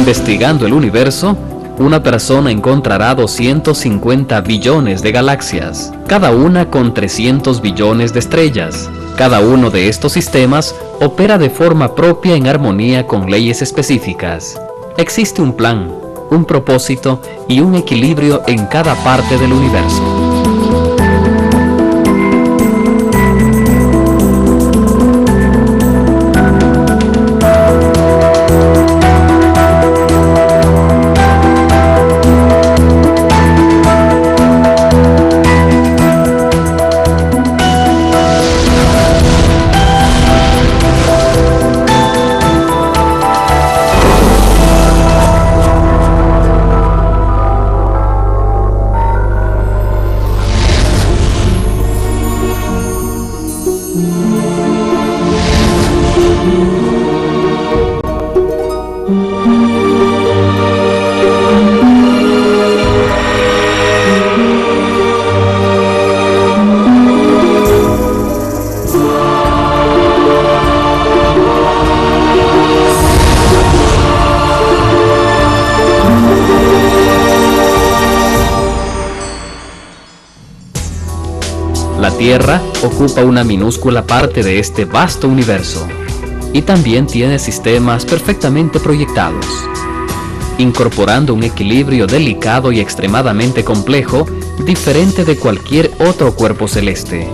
Investigando el universo, una persona encontrará 250 billones de galaxias, cada una con 300 billones de estrellas. Cada uno de estos sistemas opera de forma propia en armonía con leyes específicas. Existe un plan, un propósito y un equilibrio en cada parte del universo. La Tierra ocupa una minúscula parte de este vasto universo y también tiene sistemas perfectamente proyectados, incorporando un equilibrio delicado y extremadamente complejo, diferente de cualquier otro cuerpo celeste.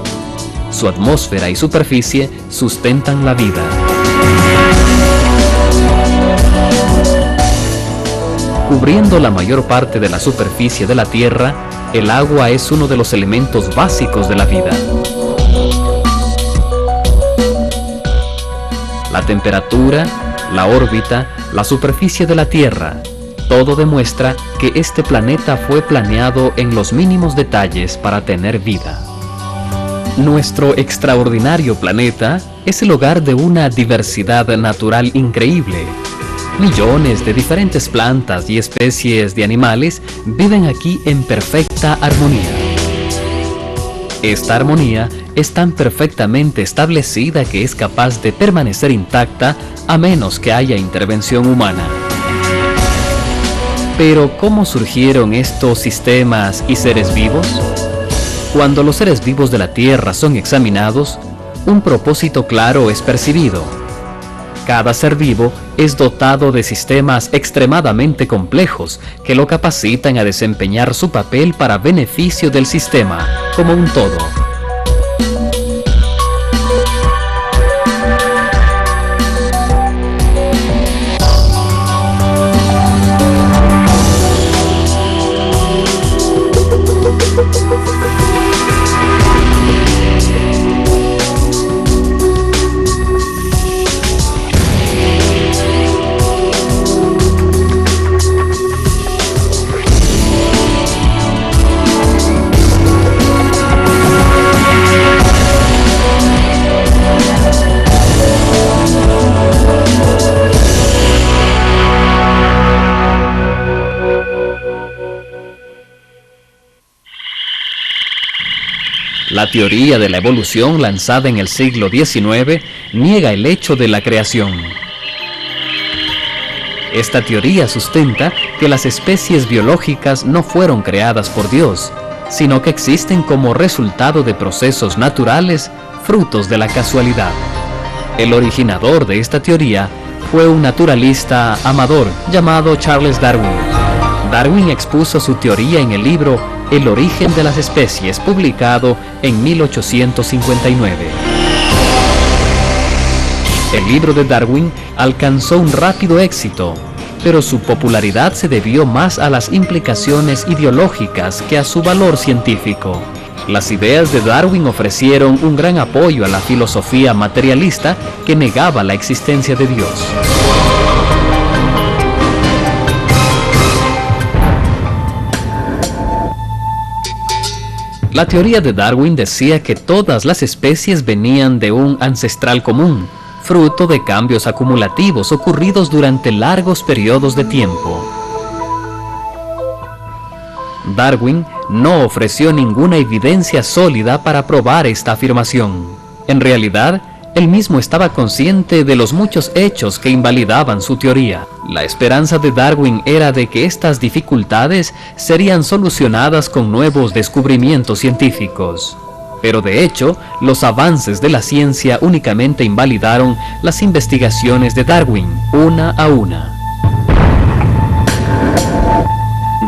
Su atmósfera y superficie sustentan la vida. Cubriendo la mayor parte de la superficie de la Tierra, el agua es uno de los elementos básicos de la vida. La temperatura, la órbita, la superficie de la Tierra, todo demuestra que este planeta fue planeado en los mínimos detalles para tener vida. Nuestro extraordinario planeta es el hogar de una diversidad natural increíble. Millones de diferentes plantas y especies de animales viven aquí en perfecta armonía. Esta armonía es tan perfectamente establecida que es capaz de permanecer intacta a menos que haya intervención humana. Pero, ¿cómo surgieron estos sistemas y seres vivos? Cuando los seres vivos de la Tierra son examinados, un propósito claro es percibido. Cada ser vivo es dotado de sistemas extremadamente complejos que lo capacitan a desempeñar su papel para beneficio del sistema como un todo. La teoría de la evolución lanzada en el siglo XIX niega el hecho de la creación. Esta teoría sustenta que las especies biológicas no fueron creadas por Dios, sino que existen como resultado de procesos naturales, frutos de la casualidad. El originador de esta teoría fue un naturalista amador llamado Charles Darwin. Darwin expuso su teoría en el libro El origen de las especies, publicado en 1859. El libro de Darwin alcanzó un rápido éxito, pero su popularidad se debió más a las implicaciones ideológicas que a su valor científico. Las ideas de Darwin ofrecieron un gran apoyo a la filosofía materialista que negaba la existencia de Dios. La teoría de Darwin decía que todas las especies venían de un ancestral común, fruto de cambios acumulativos ocurridos durante largos periodos de tiempo. Darwin no ofreció ninguna evidencia sólida para probar esta afirmación. En realidad, Él mismo estaba consciente de los muchos hechos que invalidaban su teoría. La esperanza de Darwin era de que estas dificultades serían solucionadas con nuevos descubrimientos científicos. Pero de hecho, los avances de la ciencia únicamente invalidaron las investigaciones de Darwin, una a una.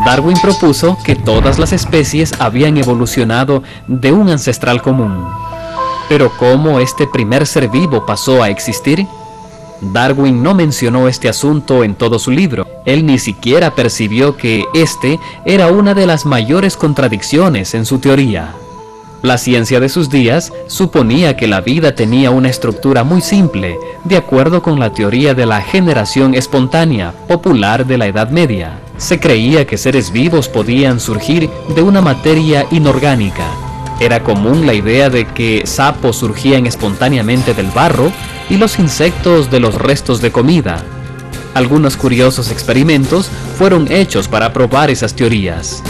Darwin propuso que todas las especies habían evolucionado de un ancestral común. Pero ¿cómo este primer ser vivo pasó a existir? Darwin no mencionó este asunto en todo su libro. Él ni siquiera percibió que este era una de las mayores contradicciones en su teoría. La ciencia de sus días suponía que la vida tenía una estructura muy simple, de acuerdo con la teoría de la generación espontánea, popular de la Edad Media. Se creía que seres vivos podían surgir de una materia inorgánica. Era común la idea de que sapos surgían espontáneamente del barro y los insectos de los restos de comida. Algunos curiosos experimentos fueron hechos para probar esas teorías.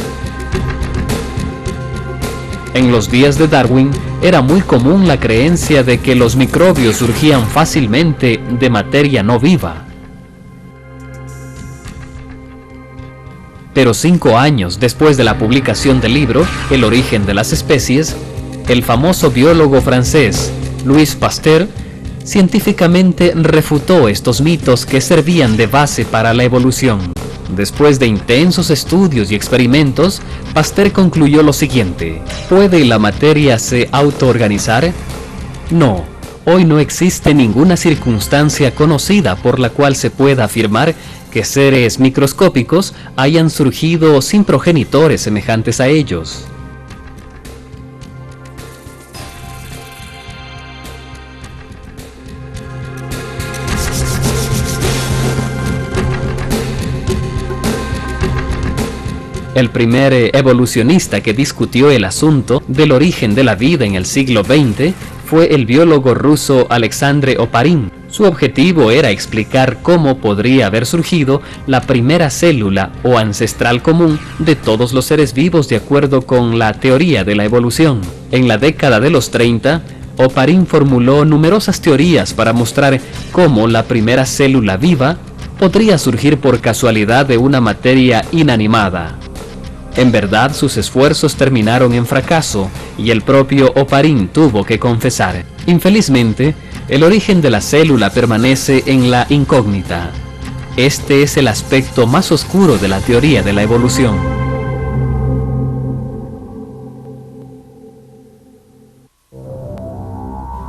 En los días de Darwin era muy común la creencia de que los microbios surgían fácilmente de materia no viva. Pero 5 años después de la publicación del libro El origen de las especies, el famoso biólogo francés Louis Pasteur científicamente refutó estos mitos que servían de base para la evolución. Después de intensos estudios y experimentos, Pasteur concluyó lo siguiente: ¿puede la materia se autoorganizar? No, hoy no existe ninguna circunstancia conocida por la cual se pueda afirmar que seres microscópicos hayan surgido sin progenitores semejantes a ellos. El primer evolucionista que discutió el asunto del origen de la vida en el siglo XX fue el biólogo ruso Alexandre Oparin. Su objetivo era explicar cómo podría haber surgido la primera célula o ancestral común de todos los seres vivos de acuerdo con la teoría de la evolución. En la década de los 30, Oparin formuló numerosas teorías para mostrar cómo la primera célula viva podría surgir por casualidad de una materia inanimada. En verdad, sus esfuerzos terminaron en fracaso y el propio Oparin tuvo que confesar. Infelizmente, el origen de la célula permanece en la incógnita. Este es el aspecto más oscuro de la teoría de la evolución.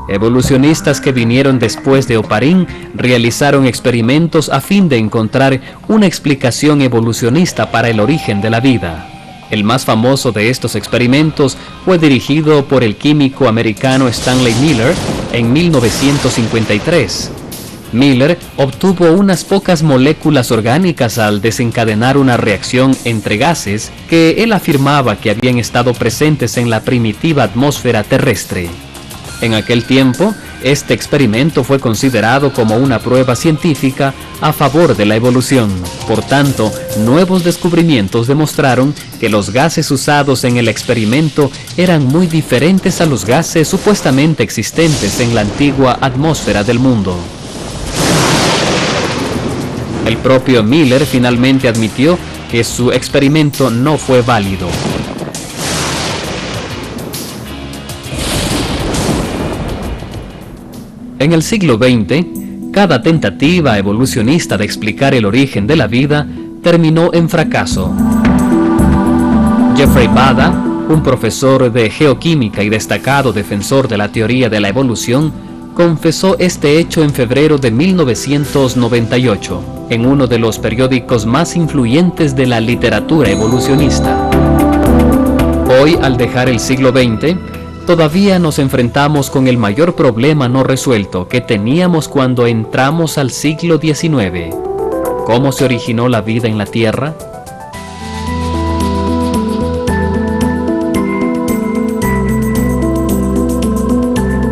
Evolucionistas que vinieron después de Oparin realizaron experimentos a fin de encontrar una explicación evolucionista para el origen de la vida. El más famoso de estos experimentos fue dirigido por el químico americano Stanley Miller en 1953. Miller obtuvo unas pocas moléculas orgánicas al desencadenar una reacción entre gases que él afirmaba que habían estado presentes en la primitiva atmósfera terrestre. En aquel tiempo, este experimento fue considerado como una prueba científica a favor de la evolución. Por tanto, nuevos descubrimientos demostraron que los gases usados en el experimento eran muy diferentes a los gases supuestamente existentes en la antigua atmósfera del mundo. El propio Miller finalmente admitió que su experimento no fue válido. En el siglo XX, cada tentativa evolucionista de explicar el origen de la vida terminó en fracaso. Jeffrey Bada, un profesor de geoquímica y destacado defensor de la teoría de la evolución, confesó este hecho en febrero de 1998, en uno de los periódicos más influyentes de la literatura evolucionista. Hoy, al dejar el siglo XX, todavía nos enfrentamos con el mayor problema no resuelto que teníamos cuando entramos al siglo XIX. ¿Cómo se originó la vida en la Tierra?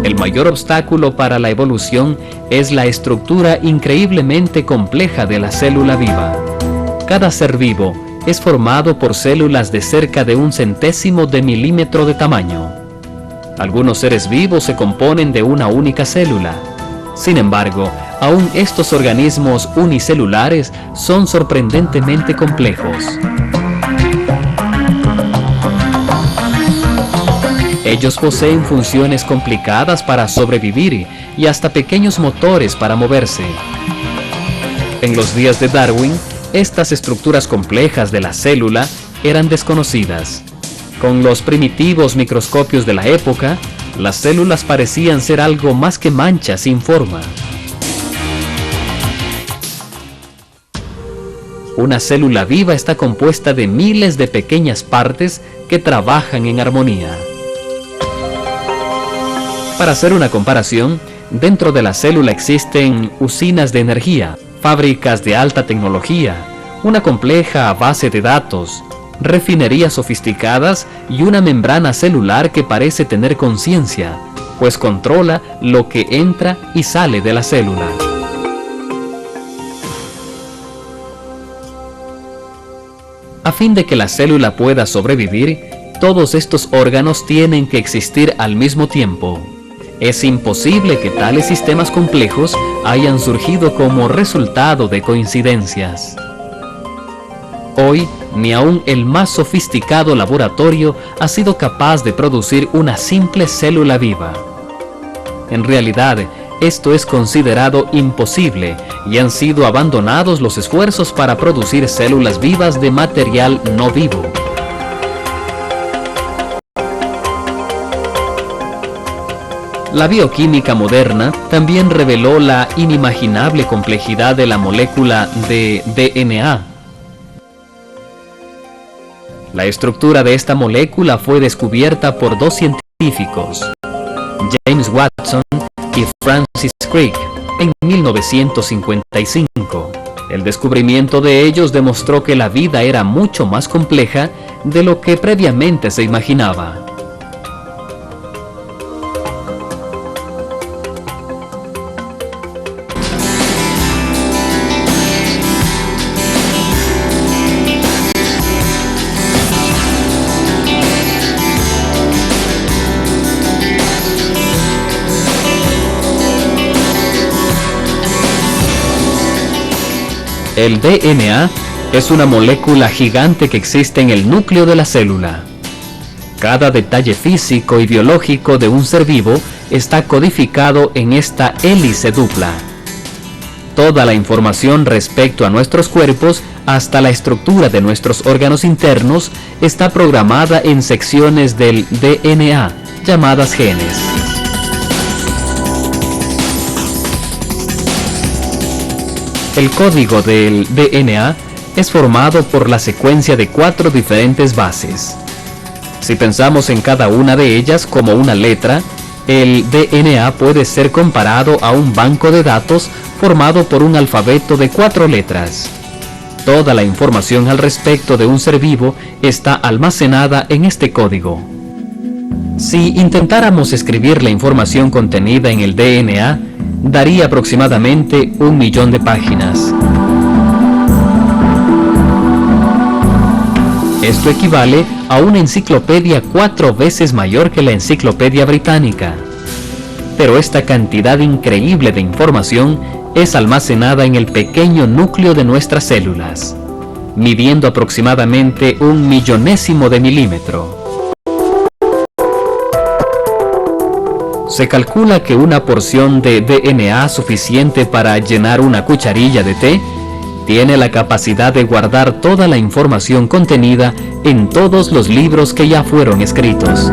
El mayor obstáculo para la evolución es la estructura increíblemente compleja de la célula viva. Cada ser vivo es formado por células de cerca de 1/100 de milímetro de tamaño. Algunos seres vivos se componen de una única célula. Sin embargo, aún estos organismos unicelulares son sorprendentemente complejos. Ellos poseen funciones complicadas para sobrevivir y hasta pequeños motores para moverse. En los días de Darwin, estas estructuras complejas de la célula eran desconocidas. Con los primitivos microscopios de la época, las células parecían ser algo más que manchas sin forma. Una célula viva está compuesta de miles de pequeñas partes que trabajan en armonía. Para hacer una comparación, dentro de la célula existen usinas de energía, fábricas de alta tecnología, una compleja base de datos, refinerías sofisticadas y una membrana celular que parece tener conciencia, pues controla lo que entra y sale de la célula. A fin de que la célula pueda sobrevivir, todos estos órganos tienen que existir al mismo tiempo. Es imposible que tales sistemas complejos hayan surgido como resultado de coincidencias. Hoy, ni aun el más sofisticado laboratorio ha sido capaz de producir una simple célula viva. En realidad, esto es considerado imposible y han sido abandonados los esfuerzos para producir células vivas de material no vivo. La bioquímica moderna también reveló la inimaginable complejidad de la molécula de DNA. La estructura de esta molécula fue descubierta por dos científicos, James Watson y Francis Crick, en 1955. El descubrimiento de ellos demostró que la vida era mucho más compleja de lo que previamente se imaginaba. El DNA es una molécula gigante que existe en el núcleo de la célula. Cada detalle físico y biológico de un ser vivo está codificado en esta hélice dupla. Toda la información respecto a nuestros cuerpos, hasta la estructura de nuestros órganos internos, está programada en secciones del DNA, llamadas genes. El código del DNA es formado por la secuencia de 4 diferentes bases. Si pensamos en cada una de ellas como una letra, el DNA puede ser comparado a un banco de datos formado por un alfabeto de 4 letras. Toda la información al respecto de un ser vivo está almacenada en este código. Si intentáramos escribir la información contenida en el DNA, daría aproximadamente 1.000.000 de páginas. Esto equivale a una enciclopedia 4 veces mayor que la Enciclopedia Británica. Pero esta cantidad increíble de información es almacenada en el pequeño núcleo de nuestras células, midiendo aproximadamente 1/1000 de milímetro. Se calcula que una porción de DNA suficiente para llenar una cucharilla de té tiene la capacidad de guardar toda la información contenida en todos los libros que ya fueron escritos.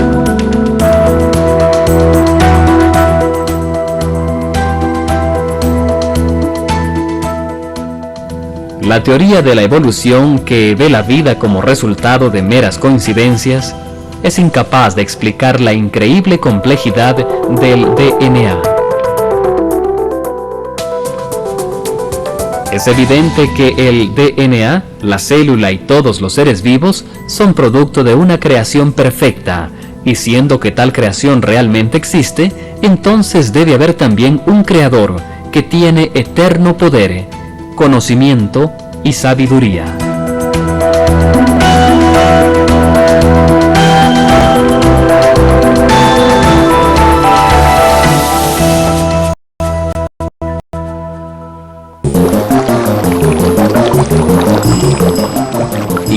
La teoría de la evolución, que ve la vida como resultado de meras coincidencias, es incapaz de explicar la increíble complejidad del DNA. Es evidente que el DNA, la célula y todos los seres vivos son producto de una creación perfecta, y siendo que tal creación realmente existe, entonces debe haber también un creador que tiene eterno poder, conocimiento y sabiduría.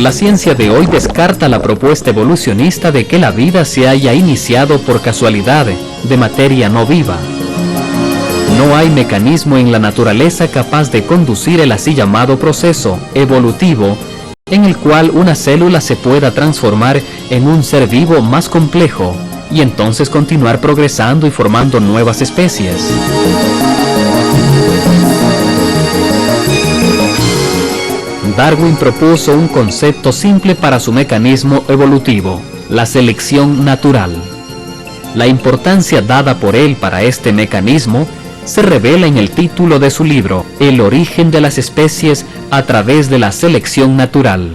La ciencia de hoy descarta la propuesta evolucionista de que la vida se haya iniciado por casualidad, de materia no viva. No hay mecanismo en la naturaleza capaz de conducir el así llamado proceso evolutivo, en el cual una célula se pueda transformar en un ser vivo más complejo, y entonces continuar progresando y formando nuevas especies. Darwin propuso un concepto simple para su mecanismo evolutivo, la selección natural. La importancia dada por él para este mecanismo se revela en el título de su libro, El origen de las especies a través de la selección natural.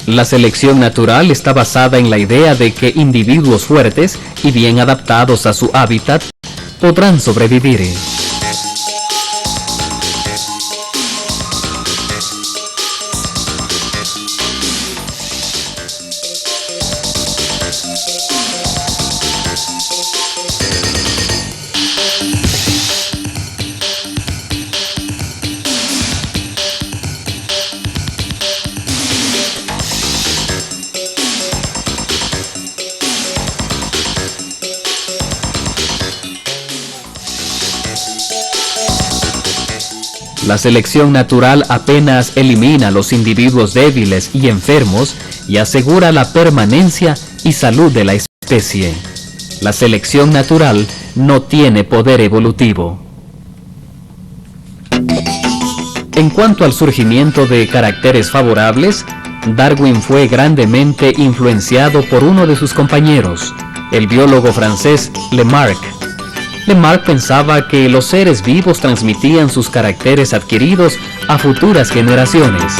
La selección natural está basada en la idea de que individuos fuertes y bien adaptados a su hábitat podrán sobrevivir. La selección natural apenas elimina a los individuos débiles y enfermos y asegura la permanencia y salud de la especie. La selección natural no tiene poder evolutivo. En cuanto al surgimiento de caracteres favorables, Darwin fue grandemente influenciado por uno de sus compañeros, el biólogo francés Lamarck. Lamarck pensaba que los seres vivos transmitían sus caracteres adquiridos a futuras generaciones.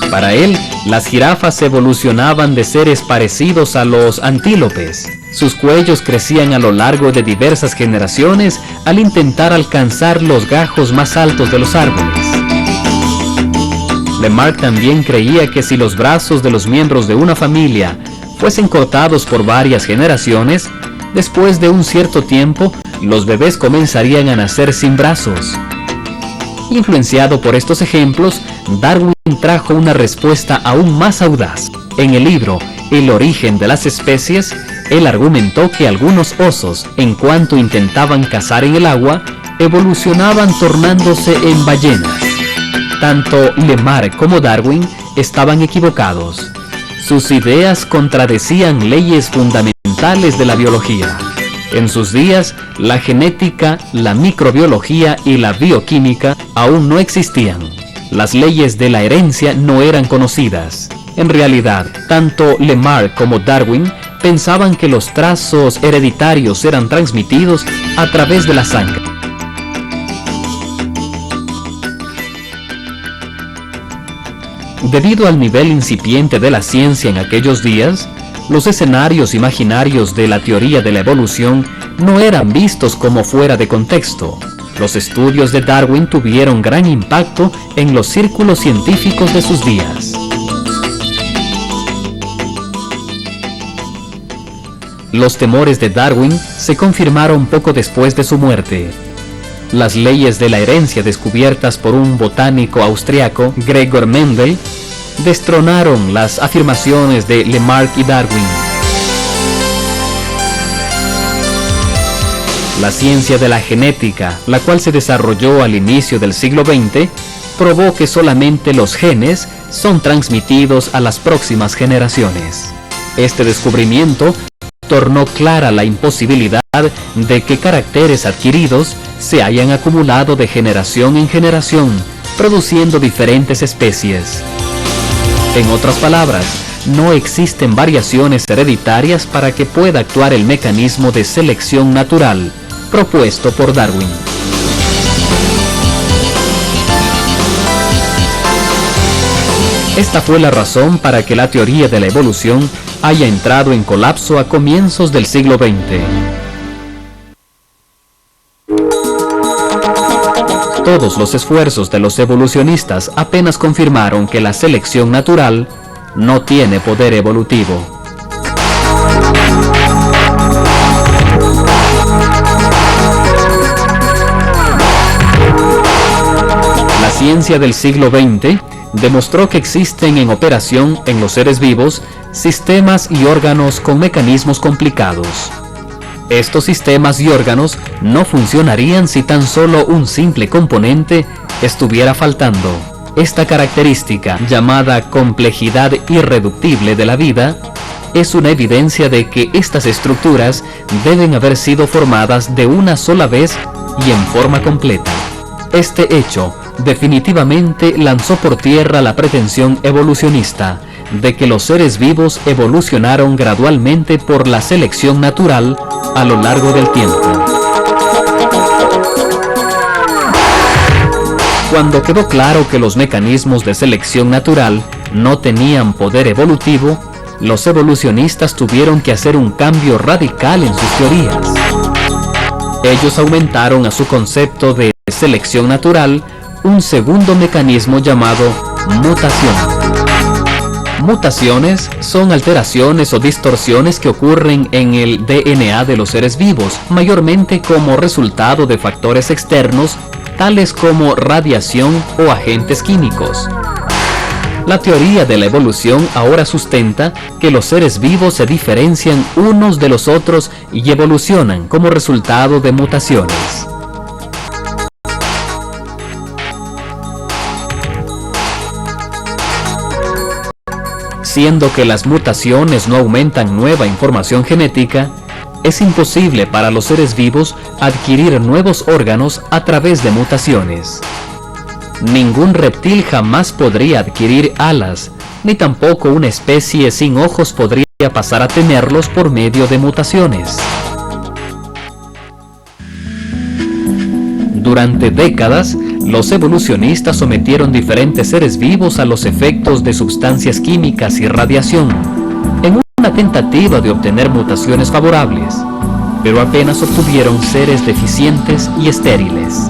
Para él, las jirafas evolucionaban de seres parecidos a los antílopes. Sus cuellos crecían a lo largo de diversas generaciones al intentar alcanzar los gajos más altos de los árboles. Lamarck también creía que si los brazos de los miembros de una familia fuesen cortados por varias generaciones, después de un cierto tiempo, los bebés comenzarían a nacer sin brazos. Influenciado por estos ejemplos, Darwin trajo una respuesta aún más audaz. En el libro El origen de las especies, él argumentó que algunos osos, en cuanto intentaban cazar en el agua, evolucionaban tornándose en ballenas. Tanto Lamarck como Darwin estaban equivocados. Sus ideas contradecían leyes fundamentales de la biología. En sus días, la genética, la microbiología y la bioquímica aún no existían. Las leyes de la herencia no eran conocidas. En realidad, tanto Lamarck como Darwin pensaban que los trazos hereditarios eran transmitidos a través de la sangre. Debido al nivel incipiente de la ciencia en aquellos días, los escenarios imaginarios de la teoría de la evolución no eran vistos como fuera de contexto. Los estudios de Darwin tuvieron gran impacto en los círculos científicos de sus días. Los temores de Darwin se confirmaron poco después de su muerte. Las leyes de la herencia descubiertas por un botánico austriaco, Gregor Mendel, destronaron las afirmaciones de Lamarck y Darwin. La ciencia de la genética, la cual se desarrolló al inicio del siglo XX, probó que solamente los genes son transmitidos a las próximas generaciones. Este descubrimiento tornó clara la imposibilidad de que caracteres adquiridos se hayan acumulado de generación en generación, produciendo diferentes especies. En otras palabras, no existen variaciones hereditarias para que pueda actuar el mecanismo de selección natural propuesto por Darwin. Esta fue la razón para que la teoría de la evolución haya entrado en colapso a comienzos del siglo XX. Todos los esfuerzos de los evolucionistas apenas confirmaron que la selección natural no tiene poder evolutivo. ciencia del siglo XX demostró que existen en operación en los seres vivos sistemas y órganos con mecanismos complicados. Estos sistemas y órganos no funcionarían si tan solo un simple componente estuviera faltando. Esta característica, llamada complejidad irreductible de la vida, es una evidencia de que estas estructuras deben haber sido formadas de una sola vez y en forma completa. Este hecho definitivamente lanzó por tierra la pretensión evolucionista de que los seres vivos evolucionaron gradualmente por la selección natural a lo largo del tiempo. Cuando quedó claro que los mecanismos de selección natural no tenían poder evolutivo, los evolucionistas tuvieron que hacer un cambio radical en sus teorías. Ellos aumentaron a su concepto de selección natural un segundo mecanismo llamado mutación. Mutaciones son alteraciones o distorsiones que ocurren en el DNA de los seres vivos, mayormente como resultado de factores externos, tales como radiación o agentes químicos. La teoría de la evolución ahora sustenta que los seres vivos se diferencian unos de los otros y evolucionan como resultado de mutaciones. Siendo que las mutaciones no aumentan nueva información genética, es imposible para los seres vivos adquirir nuevos órganos a través de mutaciones. Ningún reptil jamás podría adquirir alas, ni tampoco una especie sin ojos podría pasar a tenerlos por medio de mutaciones. Durante décadas, los evolucionistas sometieron diferentes seres vivos a los efectos de sustancias químicas y radiación, en una tentativa de obtener mutaciones favorables, pero apenas obtuvieron seres deficientes y estériles.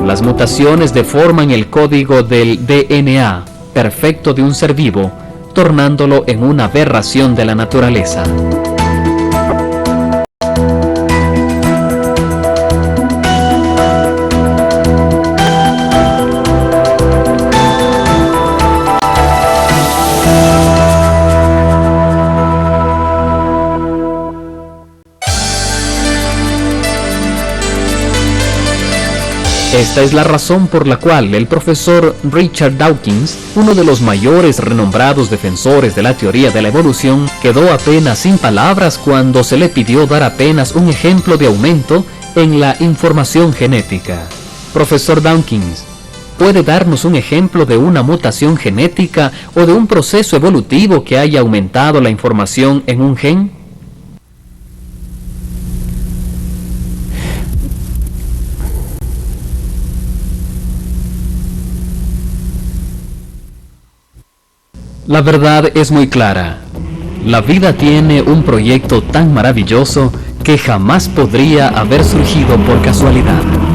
Las mutaciones deforman el código del DNA perfecto de un ser vivo, tornándolo en una aberración de la naturaleza. Esta es la razón por la cual el profesor Richard Dawkins, uno de los mayores renombrados defensores de la teoría de la evolución, quedó apenas sin palabras cuando se le pidió dar apenas un ejemplo de aumento en la información genética. Profesor Dawkins, ¿puede darnos un ejemplo de una mutación genética o de un proceso evolutivo que haya aumentado la información en un gen? La verdad es muy clara. La vida tiene un proyecto tan maravilloso que jamás podría haber surgido por casualidad.